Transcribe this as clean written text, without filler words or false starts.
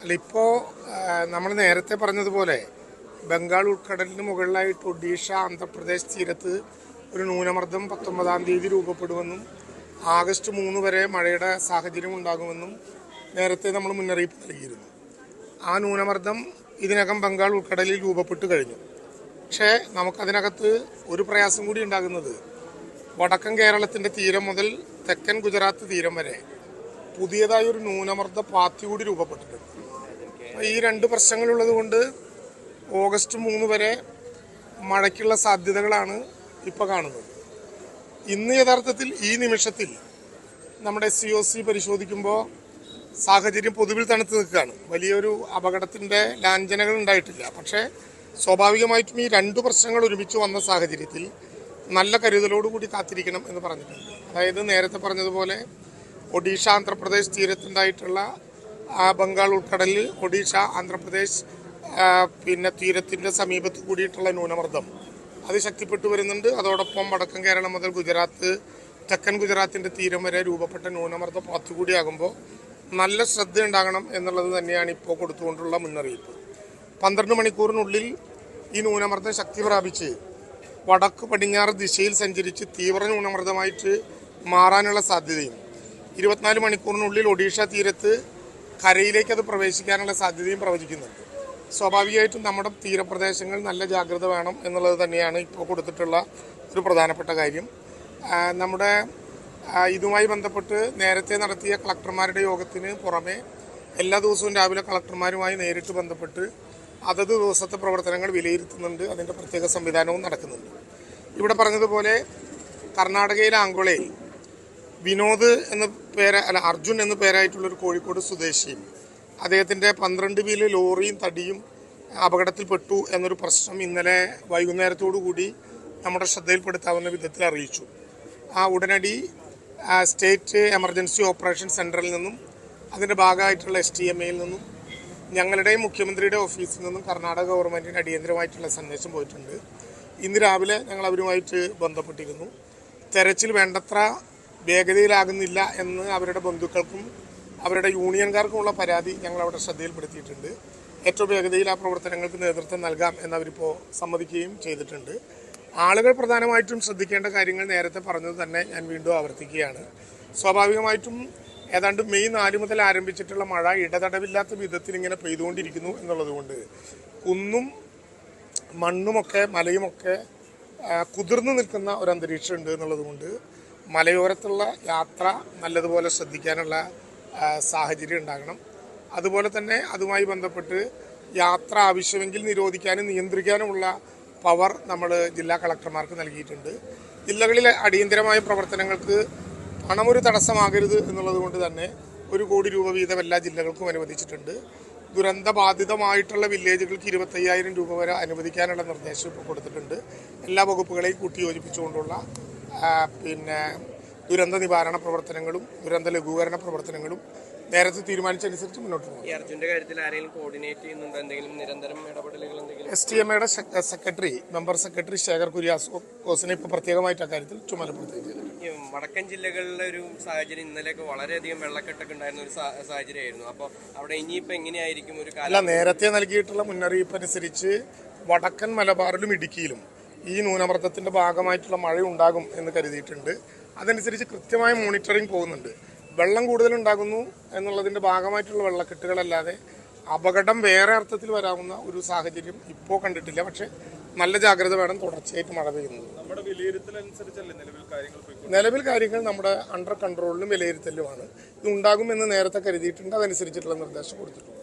ഇപ്പോൾ നമ്മൾ നേരത്തെ പറഞ്ഞതുപോലെ ബംഗാൾ ഉൾക്കടലിന് മുകളിലായിട്ട് ഒഡീഷ ആന്ധ്രാപ്രദേശ് തീരത്ത് ഒരു ന്യൂനമർദ്ദം 19-ാം തീയതി രൂപപ്പെടുമെന്നും ആഗസ്റ്റ് 3 വരെ മഴയുടെ സാഹചര്യം ഉണ്ടാകുമെന്നും നേരത്തെ നമ്മൾ മുന്നറിയിപ്പ് നൽകിയിരുന്നു. ആ ന്യൂനമർദ്ദം ഇതിനകം ബംഗാൾ ഉൾക്കടലിൽ രൂപപ്പെട്ടു കഴിഞ്ഞു. പക്ഷേ നമുക്കതിനകത്ത് ഒരു പ്രയാസം കൂടി ഉണ്ടാകുന്നത് വടക്കൻ കേരളത്തിൻ്റെ തീരം മുതൽ തെക്കൻ ഗുജറാത്ത് തീരം വരെ പുതിയതായി ഒരു ന്യൂനമർദ്ദ പാത്തി കൂടി രൂപപ്പെട്ടിട്ടുണ്ട്. ഈ രണ്ട് പ്രശ്നങ്ങളുള്ളത് കൊണ്ട് ഓഗസ്റ്റ് 3 വരെ മഴയ്ക്കുള്ള സാധ്യതകളാണ് ഇപ്പോൾ കാണുന്നത്. ഇന്ന് യഥാർത്ഥത്തിൽ ഈ നിമിഷത്തിൽ നമ്മുടെ COC പരിശോധിക്കുമ്പോൾ സാഹചര്യം പൊതുവിൽ തണുത്ത് നിൽക്കുകയാണ്. വലിയൊരു അപകടത്തിൻ്റെ ലാഞ്ചനകൾ ഉണ്ടായിട്ടില്ല. പക്ഷേ സ്വാഭാവികമായിട്ടും ഈ രണ്ട് പ്രശ്നങ്ങൾ ഒരുമിച്ച് വന്ന സാഹചര്യത്തിൽ നല്ല കരുതലോടുകൂടി കാത്തിരിക്കണം എന്ന് പറഞ്ഞിട്ടുണ്ട്. അതായത് നേരത്തെ പറഞ്ഞതുപോലെ ഒഡീഷ ആന്ധ്രാപ്രദേശ് തീരത്തുണ്ടായിട്ടുള്ള ബംഗാൾ ഉൾക്കടലിൽ ഒഡീഷ ആന്ധ്രാപ്രദേശ് തീരത്തിൻ്റെ സമീപത്ത് കൂടിയിട്ടുള്ള ന്യൂനമർദ്ദം അത് ശക്തിപ്പെട്ടു വരുന്നുണ്ട്. അതോടൊപ്പം വടക്കൻ കേരളം മുതൽ ഗുജറാത്ത് തെക്കൻ ഗുജറാത്തിൻ്റെ തീരം വരെ രൂപപ്പെട്ട ന്യൂനമർദ്ദം കൂടിയാകുമ്പോൾ നല്ല ശ്രദ്ധ ഉണ്ടാകണം എന്നുള്ളത് തന്നെയാണ് ഇപ്പോൾ കൊടുത്തുകൊണ്ടുള്ള മുന്നറിയിപ്പ്. 12 മണിക്കൂറിനുള്ളിൽ ഈ ന്യൂനമർദ്ദം ശക്തി പ്രാപിച്ച് വടക്ക് പടിഞ്ഞാറ് ദിശയിൽ സഞ്ചരിച്ച് തീവ്ര ന്യൂനമർദ്ദമായിട്ട് മാറാനുള്ള സാധ്യതയും 24 മണിക്കൂറിനുള്ളിൽ ഒഡീഷ തീരത്ത് കരയിലേക്ക് അത് പ്രവേശിക്കാനുള്ള സാധ്യതയും പ്രവചിക്കുന്നുണ്ട്. സ്വാഭാവികമായിട്ടും നമ്മുടെ തീരപ്രദേശങ്ങൾ നല്ല ജാഗ്രത വേണം എന്നുള്ളത് തന്നെയാണ് ഇപ്പോൾ കൊടുത്തിട്ടുള്ള ഒരു പ്രധാനപ്പെട്ട കാര്യം. നമ്മുടെ ഇതുമായി ബന്ധപ്പെട്ട് നേരത്തെ നടത്തിയ കളക്ടർമാരുടെ യോഗത്തിന് പുറമെ എല്ലാ ദിവസവും രാവിലെ കളക്ടർമാരുമായി നേരിട്ട് ബന്ധപ്പെട്ട് അതത് ദിവസത്തെ പ്രവർത്തനങ്ങൾ വിലയിരുത്തുന്നുണ്ട്. അതിൻ്റെ പ്രത്യേക സംവിധാനവും നടക്കുന്നുണ്ട്. ഇവിടെ പറഞ്ഞതുപോലെ കർണാടകയിലെ ആംഗോളയിൽ വിനോദ് അർജുൻ എന്ന പേരായിട്ടുള്ളൊരു കോഴിക്കോട് സ്വദേശിയും അദ്ദേഹത്തിൻ്റെ 12 വീല് ലോറിയും തടിയും അപകടത്തിൽപ്പെട്ടു എന്നൊരു പ്രശ്നം ഇന്നലെ വൈകുന്നേരത്തോടു കൂടി നമ്മുടെ ശ്രദ്ധയിൽപ്പെടുത്താവുന്ന വിധത്തിൽ അറിയിച്ചു. ഉടനടി സ്റ്റേറ്റ് എമർജൻസി ഓപ്പറേഷൻ സെൻറ്ററിൽ നിന്നും അതിൻ്റെ ഭാഗമായിട്ടുള്ള STMAയിൽ നിന്നും ഞങ്ങളുടെയും മുഖ്യമന്ത്രിയുടെ ഓഫീസിൽ നിന്നും കർണാടക ഗവൺമെൻറ്റിന് അടിയന്തരമായിട്ടുള്ള സന്ദേശം പോയിട്ടുണ്ട്. ഇന്ന് രാവിലെ ഞങ്ങൾ അവരുമായിട്ട് ബന്ധപ്പെട്ടിരുന്നു. തെരച്ചിൽ വേണ്ടത്ര വേഗതയിലാകുന്നില്ല എന്ന് അവരുടെ ബന്ധുക്കൾക്കും അവരുടെ യൂണിയൻകാർക്കുമുള്ള പരാതി ഞങ്ങൾ അവിടെ ശ്രദ്ധയിൽപ്പെടുത്തിയിട്ടുണ്ട്. ഏറ്റവും വേഗതയിൽ ആ പ്രവർത്തനങ്ങൾക്ക് നേതൃത്വം നൽകാം എന്നവരിപ്പോൾ സമ്മതിക്കുകയും ചെയ്തിട്ടുണ്ട്. ആളുകൾ പ്രധാനമായിട്ടും ശ്രദ്ധിക്കേണ്ട കാര്യങ്ങൾ നേരത്തെ പറഞ്ഞത് തന്നെ ഞാൻ വീണ്ടും ആവർത്തിക്കുകയാണ്. സ്വാഭാവികമായിട്ടും ഏതാണ്ട് മെയ് 4 മുതൽ ആരംഭിച്ചിട്ടുള്ള മഴ ഇടതടവില്ലാത്ത വിധത്തിൽ ഇങ്ങനെ പെയ്തുകൊണ്ടിരിക്കുന്നു എന്നുള്ളതുകൊണ്ട് കുന്നും മണ്ണുമൊക്കെ മലയുമൊക്കെ കുതിർന്നു നിൽക്കുന്ന ഒരു അന്തരീക്ഷം ഉണ്ട് എന്നുള്ളതുകൊണ്ട് മലയോരത്തുള്ള യാത്ര നല്ലതുപോലെ ശ്രദ്ധിക്കാനുള്ള സാഹചര്യം ഉണ്ടാകണം. അതുപോലെ തന്നെ അതുമായി ബന്ധപ്പെട്ട് യാത്ര ആവശ്യമെങ്കിൽ നിരോധിക്കാനും നിയന്ത്രിക്കാനുമുള്ള പവർ നമ്മൾ ജില്ലാ കളക്ടർമാർക്ക് നൽകിയിട്ടുണ്ട്. ജില്ലകളിലെ അടിയന്തരമായ പ്രവർത്തനങ്ങൾക്ക് പണമൊരു തടസ്സമാകരുത് എന്നുള്ളത് കൊണ്ട് തന്നെ 1 കോടി രൂപ വീതം എല്ലാ ജില്ലകൾക്കും അനുവദിച്ചിട്ടുണ്ട്. ദുരന്തബാധിതമായിട്ടുള്ള വില്ലേജുകൾക്ക് 25,000 രൂപ വരെ അനുവദിക്കാനുള്ള നിർദ്ദേശം ഇപ്പോൾ കൊടുത്തിട്ടുണ്ട്. എല്ലാ വകുപ്പുകളെയും കൂട്ടിയോജിപ്പിച്ചുകൊണ്ടുള്ള ദുരന്ത നിവാരണ പ്രവർത്തനങ്ങളും ദുരന്ത ലഘൂകരണ പ്രവർത്തനങ്ങളും നേരത്തെ തീരുമാനിച്ചനുസരിച്ച് മുന്നോട്ട് പോകും. STMAയുടെ സെക്രട്ടറി മെമ്പർ സെക്രട്ടറി ശേഖർ കുര്യാക്കോസിനെ ഇപ്പോൾ പ്രത്യേകമായിട്ട് അക്കാര്യത്തിൽ ചുമതലപ്പെടുത്തിയിട്ടുണ്ട്. വടക്കൻ ജില്ലകളിലെ ഒരു സാഹചര്യം ഇന്നലെയൊക്കെ വളരെയധികം വെള്ളക്കെട്ടൊക്കെ ഉണ്ടായിരുന്ന ഒരു സാഹചര്യമായിരുന്നു. അപ്പോൾ അവിടെ ഇനിയിപ്പോൾ എങ്ങനെയായിരിക്കും നേരത്തെ നൽകിയിട്ടുള്ള മുന്നറിയിപ്പ് അനുസരിച്ച് വടക്കൻ മലബാറിലും ഇടുക്കിയിലും ഈ ന്യൂനമർദ്ദത്തിൻ്റെ ഭാഗമായിട്ടുള്ള മഴ ഉണ്ടാകും എന്ന് കരുതിയിട്ടുണ്ട്. അതനുസരിച്ച് കൃത്യമായ മോണിറ്ററിംഗ് പോകുന്നുണ്ട്. വെള്ളം കൂടുതലുണ്ടാകുന്നു എന്നുള്ളതിൻ്റെ ഭാഗമായിട്ടുള്ള വെള്ളക്കെട്ടുകളല്ലാതെ അപകടം വേറെ അർത്ഥത്തിൽ വരാവുന്ന ഒരു സാഹചര്യം ഇപ്പോൾ കണ്ടിട്ടില്ല. പക്ഷേ നല്ല ജാഗ്രത വേണം. തുടർച്ചയായിട്ട് മഴ പെയ്യുന്നത് നിലവിൽ കാര്യങ്ങൾ നമ്മുടെ അണ്ടർ കൺട്രോളിലും വിലയിരുത്തലുമാണ്. ഇത് ഉണ്ടാകുമെന്ന് നേരത്തെ കരുതിയിട്ടുണ്ട്. അതനുസരിച്ചിട്ടുള്ള നിർദ്ദേശം കൊടുത്തിട്ടുണ്ട്.